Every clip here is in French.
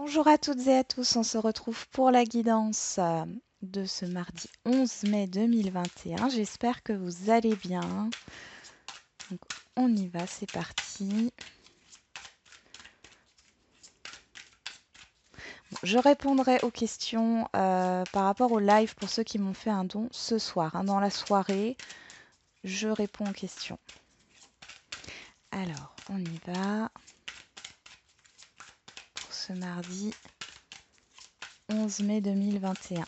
Bonjour à toutes et à tous, on se retrouve pour la guidance de ce mardi 11 mai 2021. J'espère que vous allez bien. Donc, on y va, c'est parti. Je répondrai aux questions par rapport au live pour ceux qui m'ont fait un don ce soir. Dans la soirée, je réponds aux questions. Alors, on y va pour ce mardi 11 mai 2021.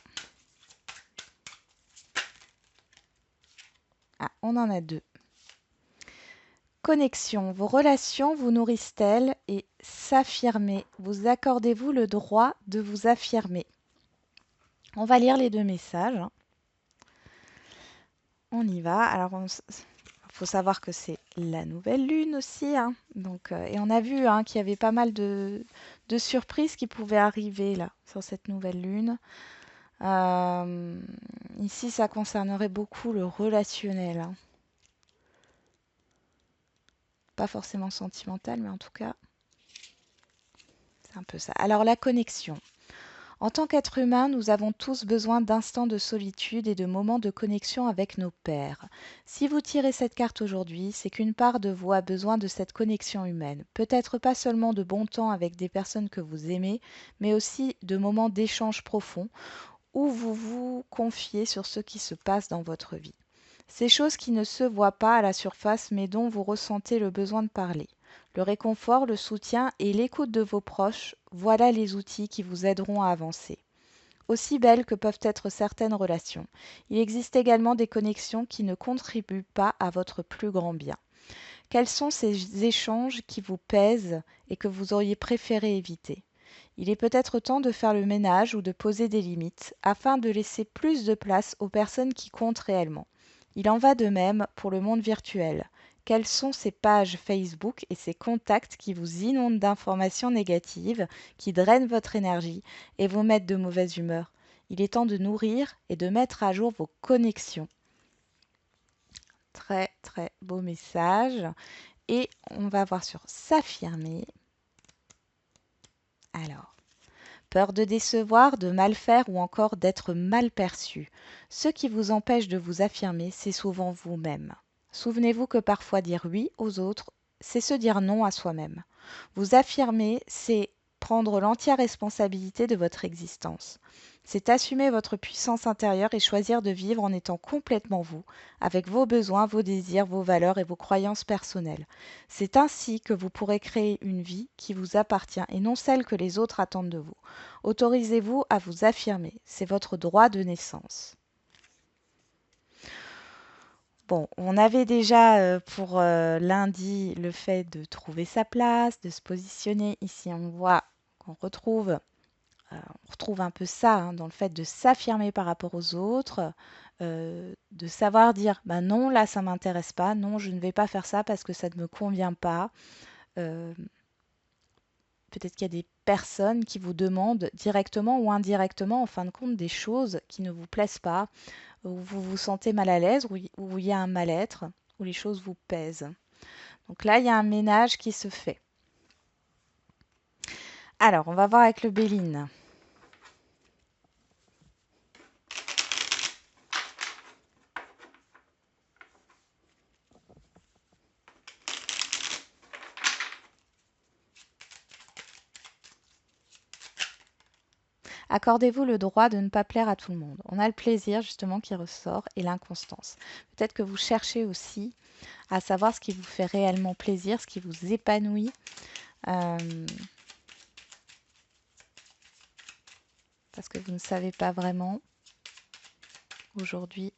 Ah, on en a deux. Connexion. Vos relations vous nourrissent-elles et s'affirmer? Vous accordez-vous le droit de vous affirmer? On va lire les deux messages. On y va. Alors, il faut savoir que c'est la nouvelle lune aussi. Donc, et on a vu qu'il y avait pas mal de surprises qui pouvaient arriver là sur cette nouvelle lune. Ici, ça concernerait beaucoup le relationnel. Pas forcément sentimental, mais en tout cas, c'est un peu ça. Alors, la connexion. En tant qu'être humain, nous avons tous besoin d'instants de solitude et de moments de connexion avec nos pairs. Si vous tirez cette carte aujourd'hui, c'est qu'une part de vous a besoin de cette connexion humaine. Peut-être pas seulement de bons temps avec des personnes que vous aimez, mais aussi de moments d'échange profond où vous vous confiez sur ce qui se passe dans votre vie. Ces choses qui ne se voient pas à la surface mais dont vous ressentez le besoin de parler. Le réconfort, le soutien et l'écoute de vos proches, voilà les outils qui vous aideront à avancer. Aussi belles que peuvent être certaines relations, il existe également des connexions qui ne contribuent pas à votre plus grand bien. Quels sont ces échanges qui vous pèsent et que vous auriez préféré éviter? Il est peut-être temps de faire le ménage ou de poser des limites afin de laisser plus de place aux personnes qui comptent réellement. Il en va de même pour le monde virtuel. Quelles sont ces pages Facebook et ces contacts qui vous inondent d'informations négatives, qui drainent votre énergie et vous mettent de mauvaise humeur? Il est temps de nourrir et de mettre à jour vos connexions. Très très beau message. Et on va voir sur s'affirmer. Alors, peur de décevoir, de mal faire ou encore d'être mal perçu. Ce qui vous empêche de vous affirmer, c'est souvent vous-même. Souvenez-vous que parfois dire oui aux autres, c'est se dire non à soi-même. Vous affirmer, c'est prendre l'entière responsabilité de votre existence. C'est assumer votre puissance intérieure et choisir de vivre en étant complètement vous, avec vos besoins, vos désirs, vos valeurs et vos croyances personnelles. C'est ainsi que vous pourrez créer une vie qui vous appartient et non celle que les autres attendent de vous. Autorisez-vous à vous affirmer, c'est votre droit de naissance. Bon, on avait déjà pour lundi le fait de trouver sa place, de se positionner. Ici, on voit qu'on retrouve un peu ça dans le fait de s'affirmer par rapport aux autres, de savoir dire bah non, là ça m'intéresse pas, non, je ne vais pas faire ça parce que ça ne me convient pas. Euh, Peut-être qu'il y a des personnes qui vous demandent directement ou indirectement, en fin de compte, des choses qui ne vous plaisent pas, où vous vous sentez mal à l'aise, où il y a un mal-être, où les choses vous pèsent. Donc là, il y a un ménage qui se fait. Alors, on va voir avec le Béline. Accordez-vous le droit de ne pas plaire à tout le monde. On a le plaisir justement qui ressort et l'inconstance. Peut-être que vous cherchez aussi à savoir ce qui vous fait réellement plaisir, ce qui vous épanouit. Parce que vous ne savez pas vraiment aujourd'hui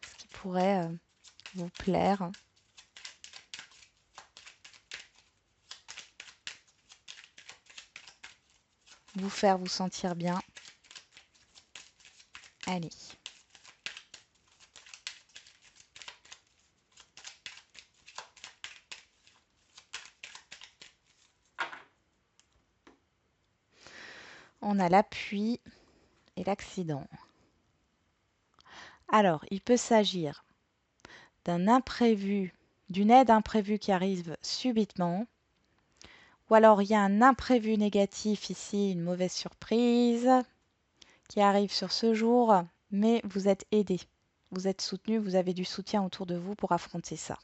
ce qui pourrait vous plaire. Vous faire vous sentir bien. Allez. On a l'appui et l'accident. Alors, il peut s'agir d'un imprévu, d'une aide imprévue qui arrive subitement, Ou alors il y a un imprévu négatif ici, une mauvaise surprise qui arrive sur ce jour, mais vous êtes aidé. Vous êtes soutenu, vous avez du soutien autour de vous pour affronter ça.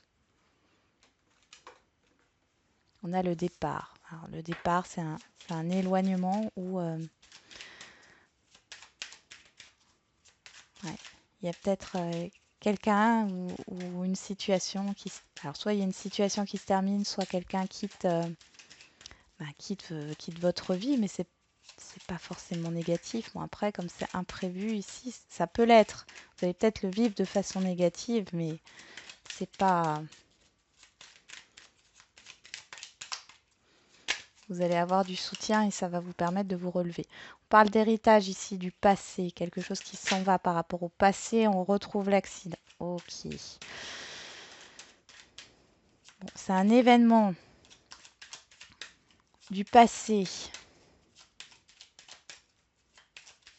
On a le départ. Alors, le départ, c'est un éloignement où ouais, il y a peut-être quelqu'un ou une situation qui... Alors, soit il y a une situation qui se termine, soit quelqu'un quitte votre vie, mais c'est pas forcément négatif. Bon, après, comme c'est imprévu ici, ça peut l'être. Vous allez peut-être le vivre de façon négative, mais c'est pas... Vous allez avoir du soutien et ça va vous permettre de vous relever. On parle d'héritage ici, du passé, quelque chose qui s'en va par rapport au passé. On retrouve l'accident. Ok. Bon, c'est un événement du passé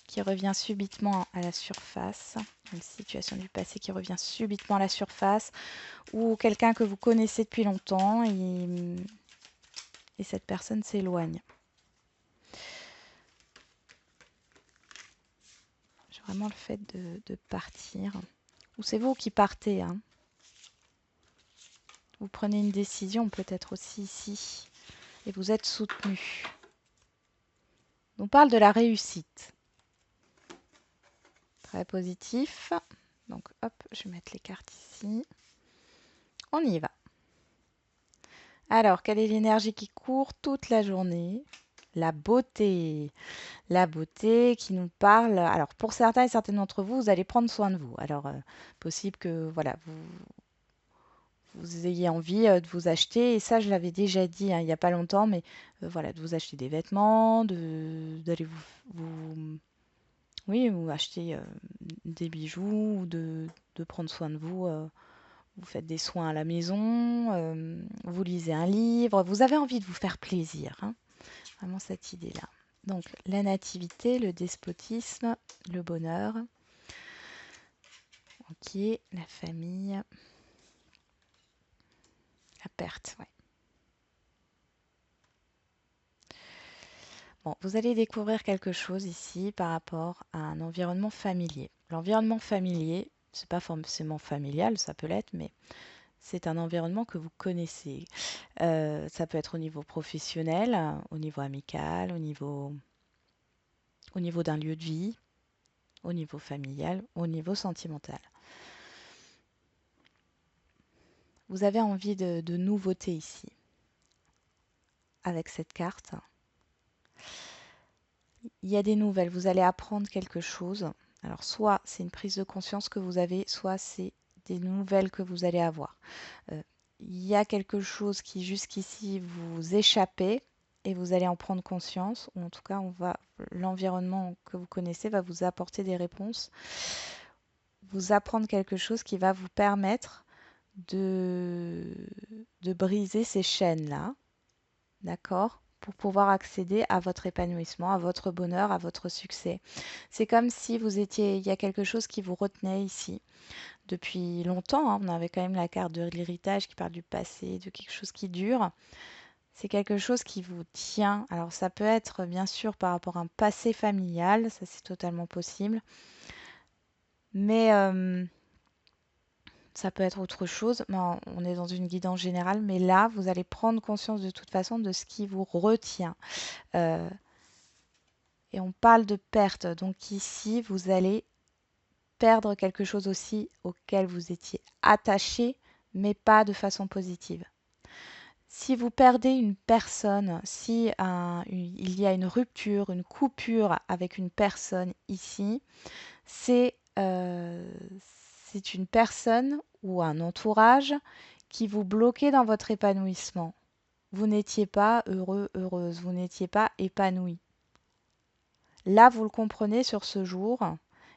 qui revient subitement à la surface. Une situation du passé qui revient subitement à la surface. Ou quelqu'un que vous connaissez depuis longtemps et cette personne s'éloigne. J'ai vraiment le fait de partir. Ou c'est vous qui partez, hein. Vous prenez une décision peut-être aussi ici et vous êtes soutenu. On parle de la réussite. Très positif. Donc hop, je vais mettre les cartes ici. On y va. Alors, quelle est l'énergie qui court toute la journée? La beauté. La beauté qui nous parle. Alors, pour certains et certaines d'entre vous, vous allez prendre soin de vous. Alors, possible que voilà, vous ayez envie de vous acheter, et ça je l'avais déjà dit hein, il n'y a pas longtemps, mais voilà, de vous acheter des vêtements, d'aller oui, ou acheter des bijoux, ou de prendre soin de vous. Vous faites des soins à la maison, vous lisez un livre, vous avez envie de vous faire plaisir, hein, vraiment cette idée-là. Donc la nativité, le despotisme, le bonheur, ok, la famille, la perte, ouais. Bon, vous allez découvrir quelque chose ici par rapport à un environnement familier. L'environnement familier, c'est pas forcément familial, ça peut l'être, mais c'est un environnement que vous connaissez. Ça peut être au niveau professionnel, au niveau amical, au niveau d'un lieu de vie, au niveau familial, au niveau sentimental. Vous avez envie de nouveautés ici avec cette carte. Il y a des nouvelles, vous allez apprendre quelque chose. Alors soit c'est une prise de conscience que vous avez, soit c'est des nouvelles que vous allez avoir. Il y a quelque chose qui jusqu'ici vous échappait et vous allez en prendre conscience, ou en tout cas l'environnement que vous connaissez va vous apporter des réponses, vous apprendre quelque chose qui va vous permettre de briser ces chaînes-là, d'accord? Pour pouvoir accéder à votre épanouissement, à votre bonheur, à votre succès. C'est comme si il y a quelque chose qui vous retenait ici depuis longtemps, hein. On avait quand même la carte de l'héritage qui parle du passé, de quelque chose qui dure. C'est quelque chose qui vous tient. Alors ça peut être bien sûr par rapport à un passé familial, ça c'est totalement possible. Mais ça peut être autre chose. On est dans une guidance générale, mais là, vous allez prendre conscience de toute façon de ce qui vous retient. Euh, et on parle de perte. Donc ici, vous allez perdre quelque chose aussi auquel vous étiez attaché, mais pas de façon positive. Si vous perdez une personne, si il y a une rupture, une coupure avec une personne ici, c'est c'est une personne ou un entourage qui vous bloquait dans votre épanouissement. Vous n'étiez pas heureux, heureuse, vous n'étiez pas épanoui. Là, vous le comprenez sur ce jour,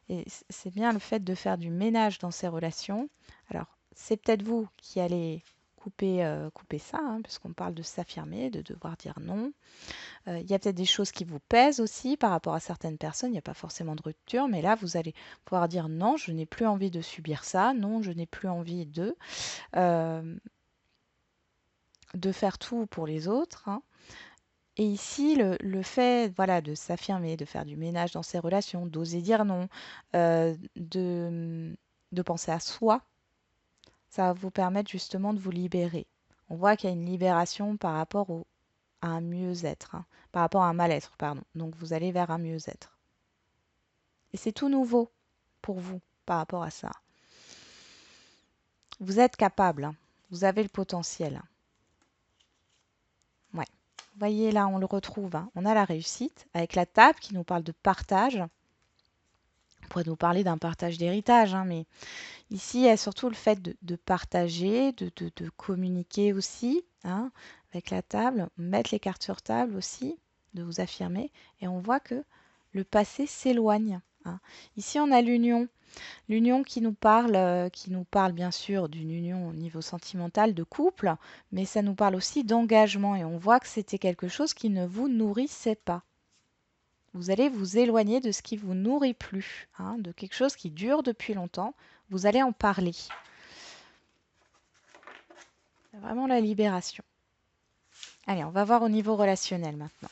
et c'est bien le fait de faire du ménage dans ces relations. Alors, c'est peut-être vous qui allez couper ça, hein, puisqu'on parle de s'affirmer, de devoir dire non. Il y a peut-être des choses qui vous pèsent aussi par rapport à certaines personnes. Il n'y a pas forcément de rupture, mais là, vous allez pouvoir dire non, je n'ai plus envie de subir ça. Non, je n'ai plus envie de. Euh, de faire tout pour les autres, hein. Et ici, le fait, voilà, de s'affirmer, de faire du ménage dans ses relations, d'oser dire non, de penser à soi, ça va vous permettre justement de vous libérer. On voit qu'il y a une libération par rapport à un mieux-être, hein, par rapport à un mal-être, pardon. Donc vous allez vers un mieux-être. Et c'est tout nouveau pour vous par rapport à ça. Vous êtes capable, hein. Vous avez le potentiel, hein. Ouais. Vous voyez là, on le retrouve, hein. On a la réussite avec la table qui nous parle de partage. On pourrait nous parler d'un partage d'héritage, hein, mais ici, il y a surtout le fait de partager, de communiquer aussi, hein, avec la table, mettre les cartes sur table aussi, de vous affirmer. Et on voit que le passé s'éloigne, hein. Ici, on a l'union. L'union qui nous parle bien sûr d'une union au niveau sentimental de couple, mais ça nous parle aussi d'engagement. Et on voit que c'était quelque chose qui ne vous nourrissait pas. Vous allez vous éloigner de ce qui vous nourrit plus, hein, de quelque chose qui dure depuis longtemps. Vous allez en parler. C'est vraiment la libération. Allez, on va voir au niveau relationnel maintenant.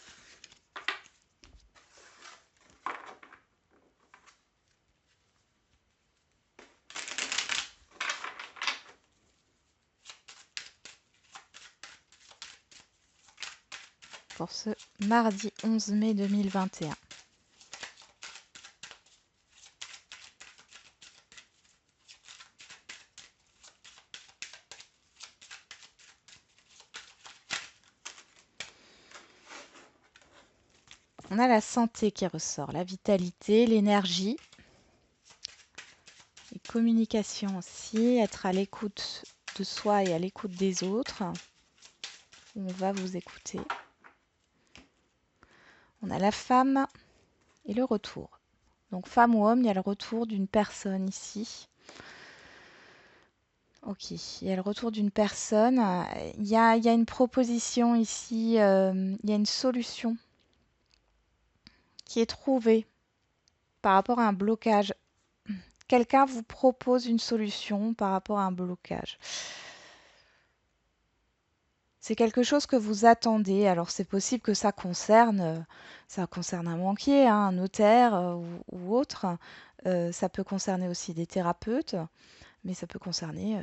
Pour ce mardi 11 mai 2021. On a la santé qui ressort, la vitalité, l'énergie, les communications aussi, être à l'écoute de soi et à l'écoute des autres. On va vous écouter. On a la femme et le retour. Donc femme ou homme, il y a le retour d'une personne ici. Ok, il y a le retour d'une personne. Il y a une proposition ici, il y a une solution qui est trouvée par rapport à un blocage. Quelqu'un vous propose une solution par rapport à un blocage. C'est quelque chose que vous attendez. Alors c'est possible que ça concerne un banquier, hein, un notaire ou autre. Ça peut concerner aussi des thérapeutes, mais ça peut concerner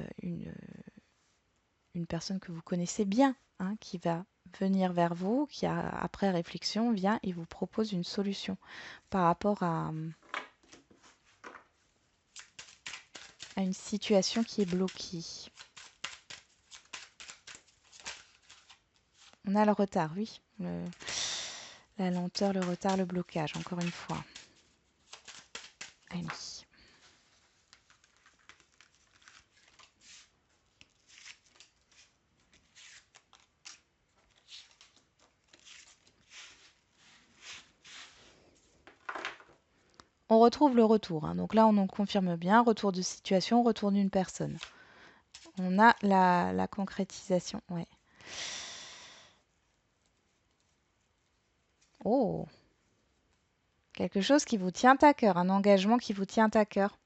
une personne que vous connaissez bien, hein, qui va venir vers vous, qui après réflexion vient et vous propose une solution par rapport à une situation qui est bloquée. On a le retard, oui. La lenteur, le retard, le blocage, encore une fois. Allez. On retrouve le retour, hein. Donc là, on en confirme bien. Retour de situation, retour d'une personne. On a la concrétisation. Ouais. Oh, quelque chose qui vous tient à cœur, un engagement qui vous tient à cœur.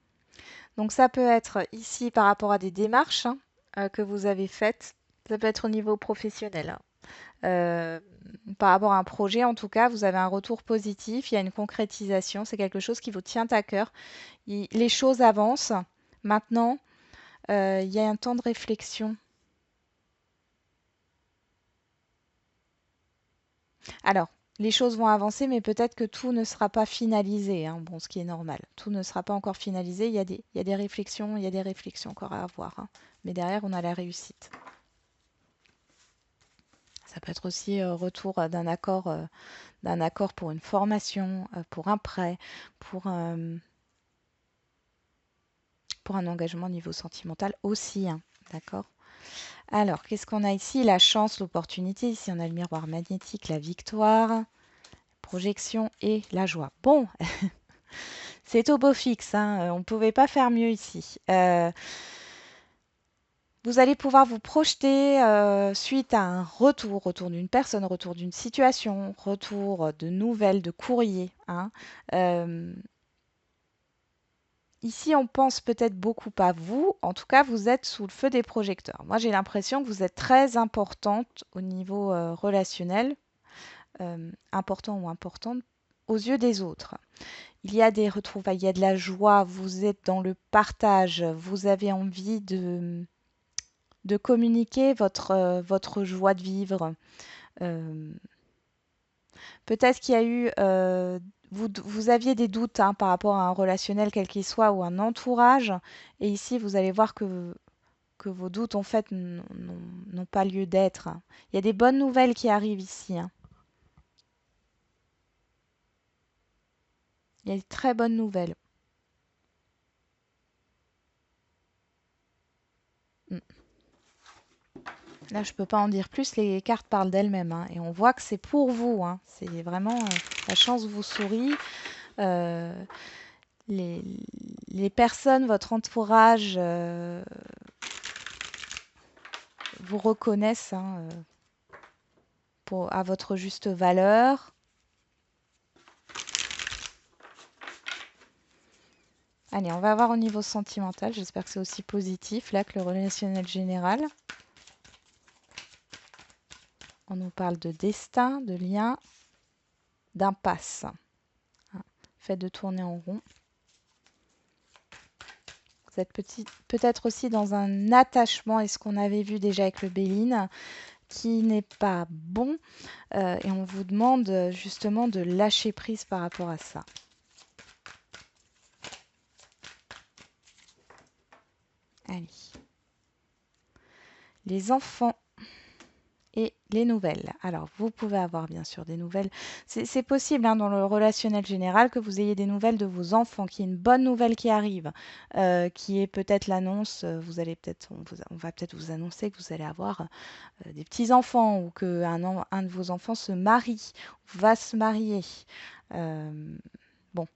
Donc ça peut être ici par rapport à des démarches, hein, que vous avez faites. Ça peut être au niveau professionnel, hein. Euh, Par rapport à un projet, en tout cas, vous avez un retour positif, il y a une concrétisation, c'est quelque chose qui vous tient à cœur. Les choses avancent. Maintenant, il y a un temps de réflexion. Alors, les choses vont avancer, mais peut-être que tout ne sera pas finalisé, hein. Bon, ce qui est normal. Tout ne sera pas encore finalisé. Il y a des réflexions, il y a des réflexions encore à avoir, hein. Mais derrière, on a la réussite. Ça peut être aussi retour d'un accord pour une formation, pour un prêt, pour, euh, pour un engagement au niveau sentimental aussi, hein. D'accord? Alors, qu'est-ce qu'on a ici? La chance, l'opportunité. Ici, on a le miroir magnétique, la victoire, projection et la joie. Bon, c'est au beau fixe, hein. On ne pouvait pas faire mieux ici. Vous allez pouvoir vous projeter suite à un retour d'une personne, retour d'une situation, retour de nouvelles, de courriers, hein. ici, on pense peut-être beaucoup à vous. En tout cas, vous êtes sous le feu des projecteurs. Moi, j'ai l'impression que vous êtes très importante au niveau relationnel, important ou importante aux yeux des autres. Il y a des retrouvailles, il y a de la joie, vous êtes dans le partage, vous avez envie de communiquer votre joie de vivre. Euh, Peut-être qu'il y a eu, vous aviez des doutes hein, par rapport à un relationnel quel qu'il soit ou un entourage, et ici vous allez voir que vos doutes en fait n'ont pas lieu d'être. Il y a des bonnes nouvelles qui arrivent ici, hein. Il y a des très bonnes nouvelles. Mm. Là, je peux pas en dire plus, les cartes parlent d'elles-mêmes, hein, et on voit que c'est pour vous, hein. C'est vraiment la chance vous sourit. Euh, les, les personnes, votre entourage, vous reconnaissent hein, à votre juste valeur. Allez, on va voir au niveau sentimental. J'espère que c'est aussi positif là que le relationnel général. On nous parle de destin, de lien, d'impasse. Hein, fait de tourner en rond. Vous êtes peut-être aussi dans un attachement, et ce qu'on avait vu déjà avec le Béline, qui n'est pas bon. Et on vous demande justement de lâcher prise par rapport à ça. Allez. Les enfants et les nouvelles. Alors, vous pouvez avoir bien sûr des nouvelles. C'est possible hein, dans le relationnel général que vous ayez des nouvelles de vos enfants, qu'il y ait une bonne nouvelle qui arrive, qui est peut-être l'annonce, vous allez peut-être, on va peut-être vous annoncer que vous allez avoir des petits-enfants ou qu'un un de vos enfants se marie, ou va se marier. Bon.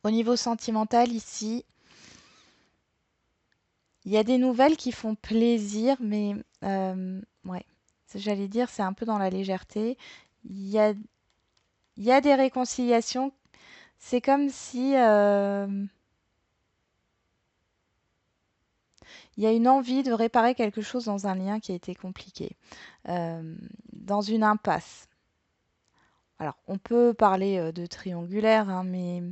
Au niveau sentimental, ici, il y a des nouvelles qui font plaisir, mais ouais, j'allais dire, c'est un peu dans la légèreté. Il y a, il y a des réconciliations. C'est comme si il y a une envie de réparer quelque chose dans un lien qui a été compliqué, dans une impasse. Alors, on peut parler de triangulaire, hein, mais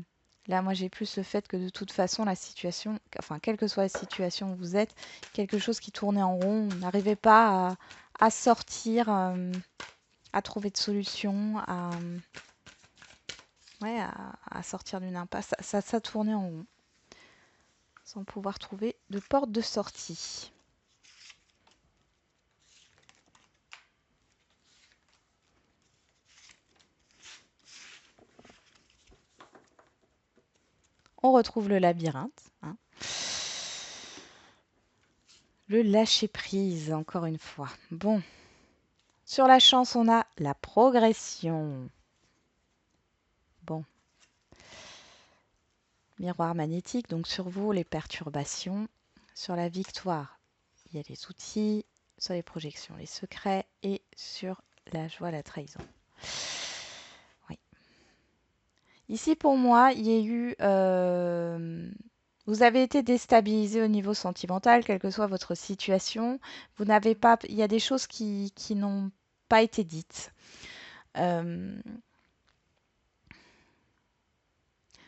là, moi, j'ai plus le fait que de toute façon, la situation, enfin, quelle que soit la situation où vous êtes, quelque chose qui tournait en rond, on n'arrivait pas à sortir, à trouver de solution, ouais, à sortir d'une impasse. Ça tournait en rond, sans pouvoir trouver de porte de sortie. On retrouve le labyrinthe, hein. Le lâcher-prise, encore une fois. Bon, sur la chance, on a la progression. Bon, miroir magnétique, donc sur vous, les perturbations. Sur la victoire, il y a les outils. Sur les projections, les secrets. Et sur la joie, la trahison. Oui. Ici, pour moi, il y a eu... vous avez été déstabilisé au niveau sentimental, quelle que soit votre situation. Vous n'avez pas... Il y a des choses qui n'ont pas été dites. Euh,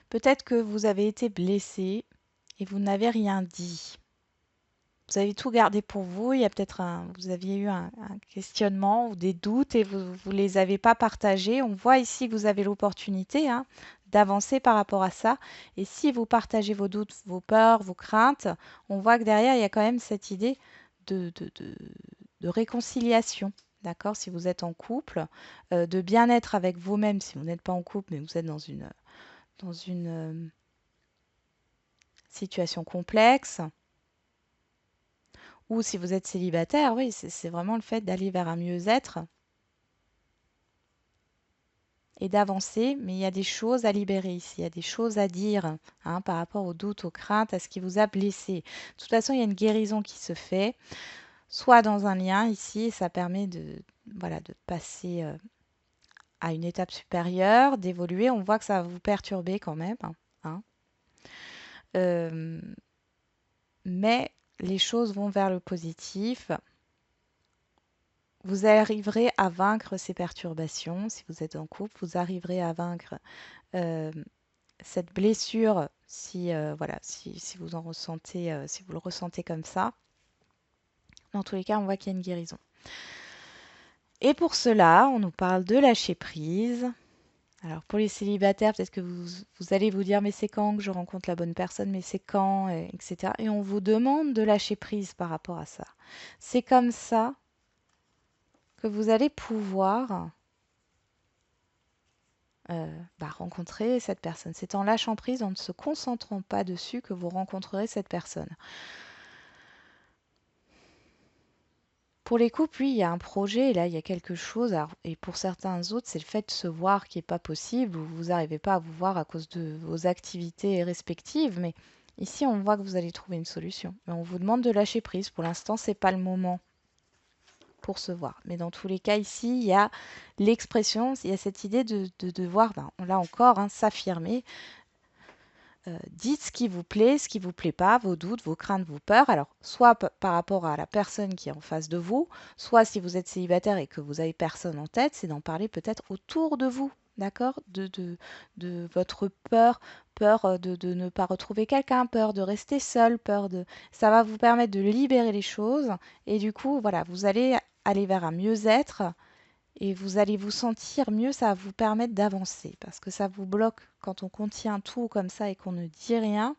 Peut-être que vous avez été blessé et vous n'avez rien dit. Vous avez tout gardé pour vous. Il y a peut-être vous aviez eu un questionnement ou des doutes et vous ne les avez pas partagés. On voit ici que vous avez l'opportunité hein, d'avancer par rapport à ça. Et si vous partagez vos doutes, vos peurs, vos craintes, on voit que derrière, il y a quand même cette idée de, de, de, de réconciliation. D'accord? Si vous êtes en couple, de bien-être avec vous-même, si vous n'êtes pas en couple, mais vous êtes dans une situation complexe, ou si vous êtes célibataire, oui, c'est vraiment le fait d'aller vers un mieux-être et d'avancer, mais il y a des choses à libérer ici, il y a des choses à dire hein, par rapport aux doutes, aux craintes, à ce qui vous a blessé. De toute façon, il y a une guérison qui se fait, soit dans un lien ici, et ça permet de, voilà, de passer à une étape supérieure, d'évoluer. On voit que ça va vous perturber quand même, hein. Euh, mais les choses vont vers le positif. Vous arriverez à vaincre ces perturbations. Si vous êtes en couple, vous arriverez à vaincre euh, cette blessure voilà, si vous en ressentez, si vous le ressentez comme ça. Dans tous les cas, on voit qu'il y a une guérison. Et pour cela, on nous parle de lâcher prise. Alors pour les célibataires, peut-être que vous allez vous dire mais c'est quand que je rencontre la bonne personne, mais c'est quand, etc. Et on vous demande de lâcher prise par rapport à ça. C'est comme ça que vous allez pouvoir rencontrer cette personne. C'est en lâchant prise, en ne se concentrant pas dessus que vous rencontrerez cette personne. Pour les couples, oui, il y a un projet, et là, il y a quelque chose. Alors, et pour certains autres, c'est le fait de se voir qui n'est pas possible, ou vous n'arrivez pas à vous voir à cause de vos activités respectives. Mais ici, on voit que vous allez trouver une solution. Mais on vous demande de lâcher prise. Pour l'instant, ce n'est pas le moment pour se voir. Mais dans tous les cas, ici, il y a l'expression, il y a cette idée de devoir, là encore, s'affirmer. Dites ce qui vous plaît pas, vos doutes, vos craintes, vos peurs. Alors, soit par rapport à la personne qui est en face de vous, soit si vous êtes célibataire et que vous avez personne en tête, c'est d'en parler peut-être autour de vous, d'accord, de votre peur, peur de ne pas retrouver quelqu'un, peur de rester seul, peur de... Ça va vous permettre de libérer les choses et du coup, voilà, vous allez aller vers un mieux-être et vous allez vous sentir mieux, ça va vous permettre d'avancer. Parce que ça vous bloque quand on contient tout comme ça et qu'on ne dit rien,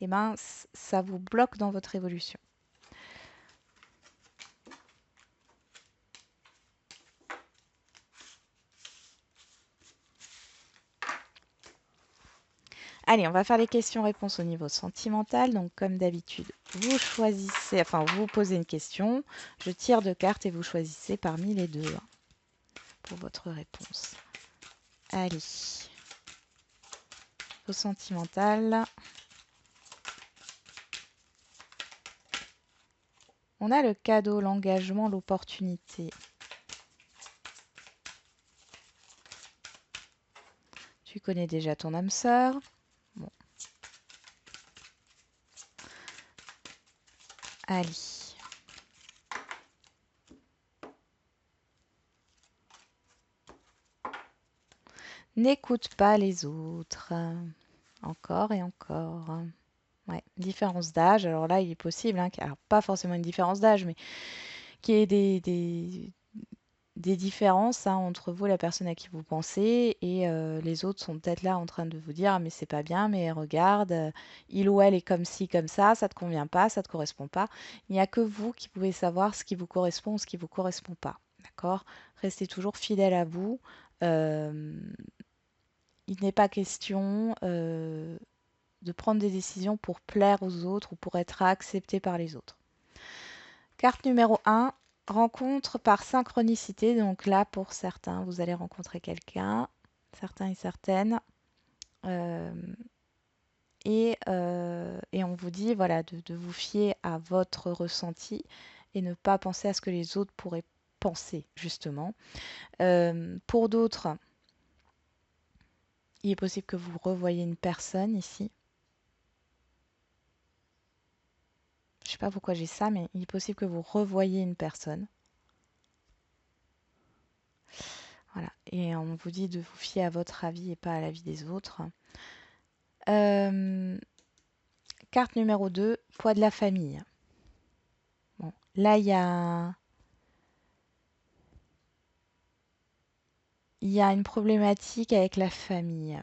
et ben ça vous bloque dans votre évolution. Allez, on va faire les questions-réponses au niveau sentimental. Donc comme d'habitude, vous choisissez, enfin vous posez une question, je tire deux cartes et vous choisissez parmi les deux pour votre réponse. Allez, au sentimental. On a le cadeau, l'engagement, l'opportunité. Tu connais déjà ton âme sœur. Bon. Allez. N'écoute pas les autres. Encore et encore. Ouais, différence d'âge. Alors là, il est possible, alors pas forcément une différence d'âge, mais qu'il y ait des différences entre vous, la personne à qui vous pensez, et les autres sont peut-être là en train de vous dire, ah, mais c'est pas bien, mais regarde, il ou elle est comme ci, comme ça te convient pas, ça te correspond pas. Il n'y a que vous qui pouvez savoir ce qui vous correspond ou ce qui vous correspond pas. D'accord? Restez toujours fidèle à vous. Euh, il n'est pas question de prendre des décisions pour plaire aux autres ou pour être accepté par les autres. Carte numéro 1, rencontre par synchronicité. Donc là, pour certains, vous allez rencontrer quelqu'un, certains et certaines. Euh, et on vous dit voilà, de vous fier à votre ressenti et ne pas penser à ce que les autres pourraient penser, justement. Pour d'autres, il est possible que vous revoyiez une personne ici. Je ne sais pas pourquoi j'ai ça, mais il est possible que vous revoyiez une personne. Voilà. Et on vous dit de vous fier à votre avis et pas à l'avis des autres. Carte numéro 2, poids de la famille. Bon, là, il y a une problématique avec la famille.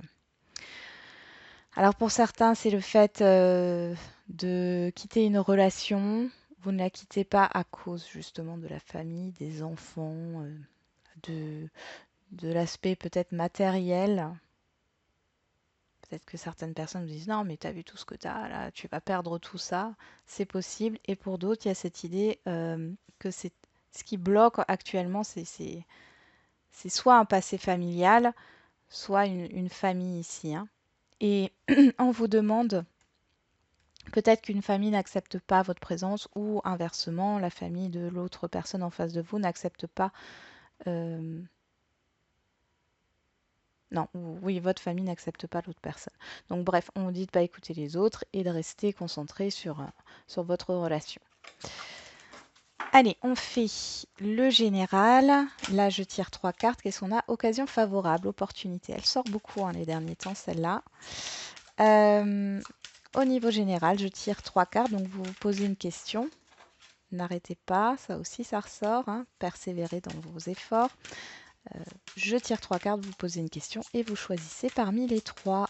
Alors pour certains, c'est le fait de quitter une relation. Vous ne la quittez pas à cause justement de la famille, des enfants, de l'aspect peut-être matériel. Peut-être que certaines personnes vous disent non, mais tu as vu tout ce que tu as là, tu vas perdre tout ça. C'est possible. Et pour d'autres, il y a cette idée que c'est ce qui bloque actuellement, c'est soit un passé familial, soit une famille ici. Et on vous demande peut-être qu'une famille n'accepte pas votre présence ou inversement, la famille de l'autre personne en face de vous n'accepte pas euh, Non, oui, votre famille n'accepte pas l'autre personne. Donc bref, on vous dit de ne pas écouter les autres et de rester concentré sur votre relation. Allez, on fait le général. Là, je tire 3 cartes. Qu'est-ce qu'on a? Occasion favorable, opportunité. Elle sort beaucoup les derniers temps, celle-là. Au niveau général, je tire 3 cartes. Donc, vous vous posez une question. N'arrêtez pas, ça aussi, ça ressort. Persévérez dans vos efforts. Je tire 3 cartes, vous posez une question et vous choisissez parmi les 3.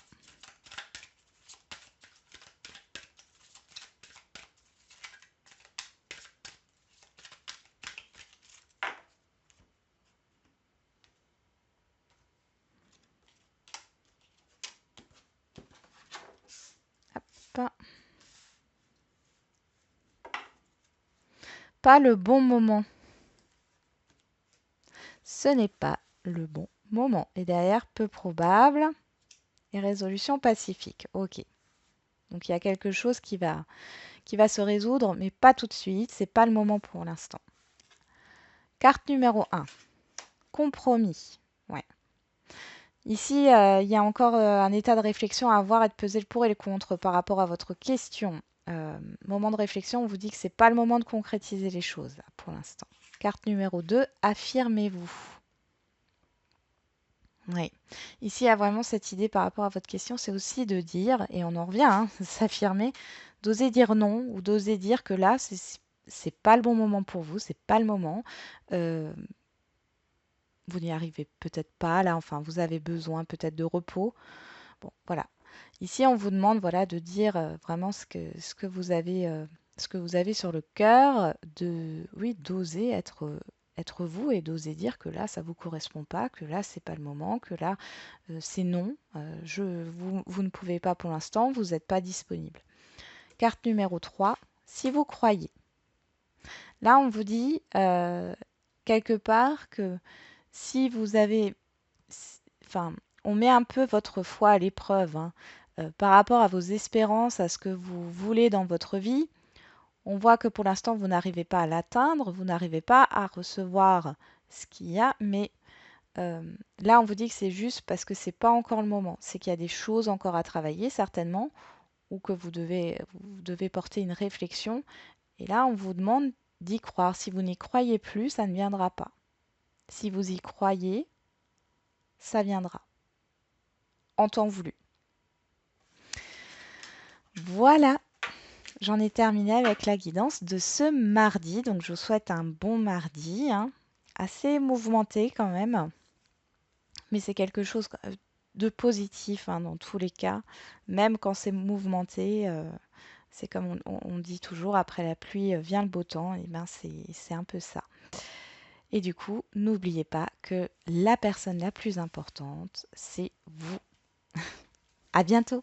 Hop. Pas le bon moment. Ce n'est pas le bon moment. Et derrière, peu probable et résolution pacifique. Ok. Donc il y a quelque chose qui va se résoudre, mais pas tout de suite. C'est pas le moment pour l'instant. Carte numéro 1. Compromis. Ouais. Ici, il y a encore un état de réflexion à avoir et de peser le pour et le contre par rapport à votre question. Moment de réflexion, on vous dit que c'est pas le moment de concrétiser les choses là, pour l'instant. Carte numéro 2, affirmez-vous. Oui. Ici, il y a vraiment cette idée par rapport à votre question, c'est aussi de dire, et on en revient, s'affirmer, d'oser dire non ou d'oser dire que là, c'est pas le bon moment pour vous, c'est pas le moment. Euh, vous n'y arrivez peut-être pas là, enfin, vous avez besoin peut-être de repos. Bon, voilà. Ici, on vous demande voilà, de dire vraiment ce que vous avez sur le cœur, oui, d'oser être vous et d'oser dire que là, ça ne vous correspond pas, que là, c'est pas le moment, que là, c'est non, vous ne pouvez pas pour l'instant, vous n'êtes pas disponible. Carte numéro 3, si vous croyez. Là, on vous dit quelque part que si vous avez, enfin, on met un peu votre foi à l'épreuve par rapport à vos espérances, à ce que vous voulez dans votre vie. On voit que pour l'instant, vous n'arrivez pas à l'atteindre, vous n'arrivez pas à recevoir ce qu'il y a, mais là, on vous dit que c'est juste parce que c'est pas encore le moment. C'est qu'il y a des choses encore à travailler, certainement, ou que vous devez porter une réflexion. Et là, on vous demande d'y croire. Si vous n'y croyez plus, ça ne viendra pas. Si vous y croyez, ça viendra. En temps voulu. Voilà, j'en ai terminé avec la guidance de ce mardi. Donc, je vous souhaite un bon mardi, assez mouvementé quand même. Mais c'est quelque chose de positif dans tous les cas. Même quand c'est mouvementé, c'est comme on dit toujours, après la pluie vient le beau temps. Et ben c'est un peu ça. Et du coup, n'oubliez pas que la personne la plus importante, c'est vous. À bientôt!